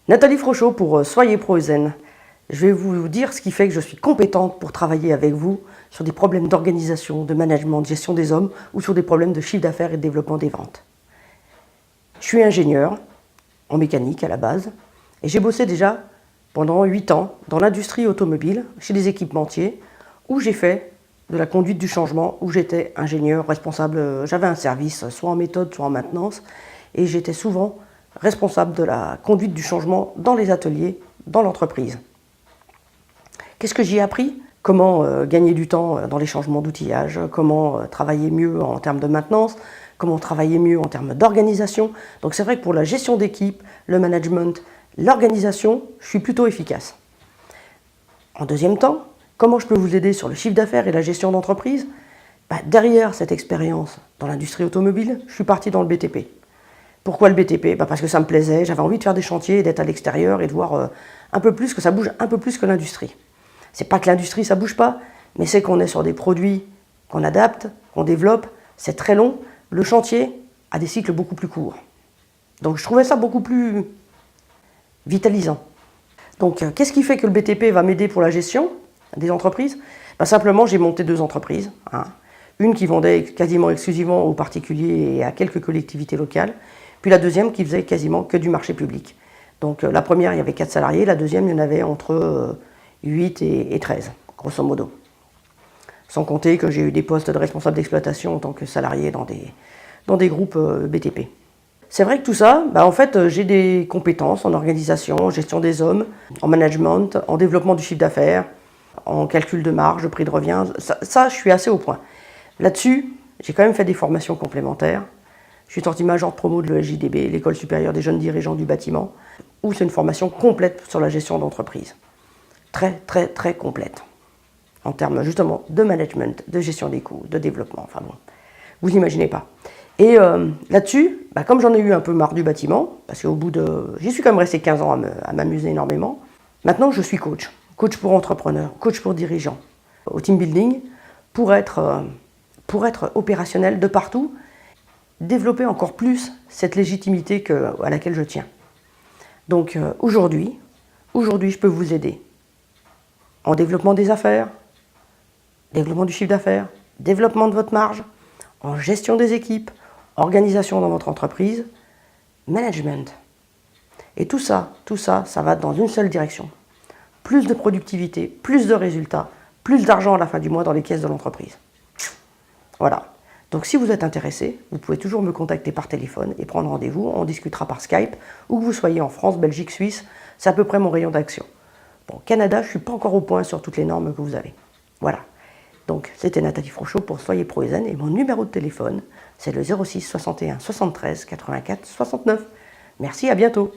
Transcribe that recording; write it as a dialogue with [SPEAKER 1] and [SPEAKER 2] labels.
[SPEAKER 1] Nathalie Frochot pour Soyez Pro et Zen. Je vais vous dire ce qui fait que je suis compétente pour travailler avec vous sur des problèmes d'organisation, de management, de gestion des hommes ou sur des problèmes de chiffre d'affaires et de développement des ventes. Je suis ingénieur en mécanique à la base et j'ai bossé déjà pendant 8 ans dans l'industrie automobile, chez des équipementiers, où j'ai fait de la conduite du changement, où j'étais ingénieur responsable, j'avais un service soit en méthode, soit en maintenance, et j'étais souvent responsable de la conduite du changement dans les ateliers, dans l'entreprise. Qu'est-ce que j'y ai appris? Comment gagner du temps dans les changements d'outillage, comment travailler mieux en termes de maintenance, comment travailler mieux en termes d'organisation. Donc c'est vrai que pour la gestion d'équipe, le management, l'organisation, je suis plutôt efficace. En deuxième temps, comment je peux vous aider sur le chiffre d'affaires et la gestion d'entreprise? Derrière cette expérience dans l'industrie automobile, je suis parti dans le BTP. Pourquoi le BTP? Parce que ça me plaisait, j'avais envie de faire des chantiers, d'être à l'extérieur et de voir un peu plus, que ça bouge un peu plus que l'industrie. C'est pas que l'industrie ça bouge pas, mais c'est qu'on est sur des produits qu'on adapte, qu'on développe, c'est très long. Le chantier a des cycles beaucoup plus courts. Donc je trouvais ça beaucoup plus vitalisant. Donc qu'est-ce qui fait que le BTP va m'aider pour la gestion des entreprises? Simplement j'ai monté 2 entreprises. Une qui vendait quasiment exclusivement aux particuliers et à quelques collectivités locales, puis la deuxième qui faisait quasiment que du marché public. Donc la première, il y avait 4 salariés, la deuxième, il y en avait entre 8 et 13, grosso modo. Sans compter que j'ai eu des postes de responsable d'exploitation en tant que salarié dans des groupes BTP. C'est vrai que tout ça, en fait, j'ai des compétences en organisation, en gestion des hommes, en management, en développement du chiffre d'affaires, en calcul de marge, prix de revient. Ça, je suis assez au point. Là-dessus, j'ai quand même fait des formations complémentaires. Je suis sorti major de promo de l'ESJDB, l'École supérieure des jeunes dirigeants du bâtiment, où c'est une formation complète sur la gestion d'entreprise. Très, très, très complète. En termes justement de management, de gestion des coûts, de développement, enfin bon, vous n'imaginez pas. Et là-dessus, comme j'en ai eu un peu marre du bâtiment, parce qu'au bout de... J'y suis quand même resté 15 ans à m'amuser énormément, maintenant je suis coach. Coach pour entrepreneurs, coach pour dirigeants, au team building, pour être opérationnel de partout, développer encore plus cette légitimité à laquelle je tiens. Donc aujourd'hui, je peux vous aider en développement des affaires, développement du chiffre d'affaires, développement de votre marge, en gestion des équipes, organisation dans votre entreprise, management. Et tout ça, ça va dans une seule direction. Plus de productivité, plus de résultats, plus d'argent à la fin du mois dans les caisses de l'entreprise. Voilà. Donc si vous êtes intéressé, vous pouvez toujours me contacter par téléphone et prendre rendez-vous. On discutera par Skype, où que vous soyez en France, Belgique, Suisse. C'est à peu près mon rayon d'action. Bon, Canada, je ne suis pas encore au point sur toutes les normes que vous avez. Voilà. Donc c'était Nathalie Frochot pour Soyez Pro et Zen et mon numéro de téléphone, c'est le 06 61 73 84 69. Merci, à bientôt.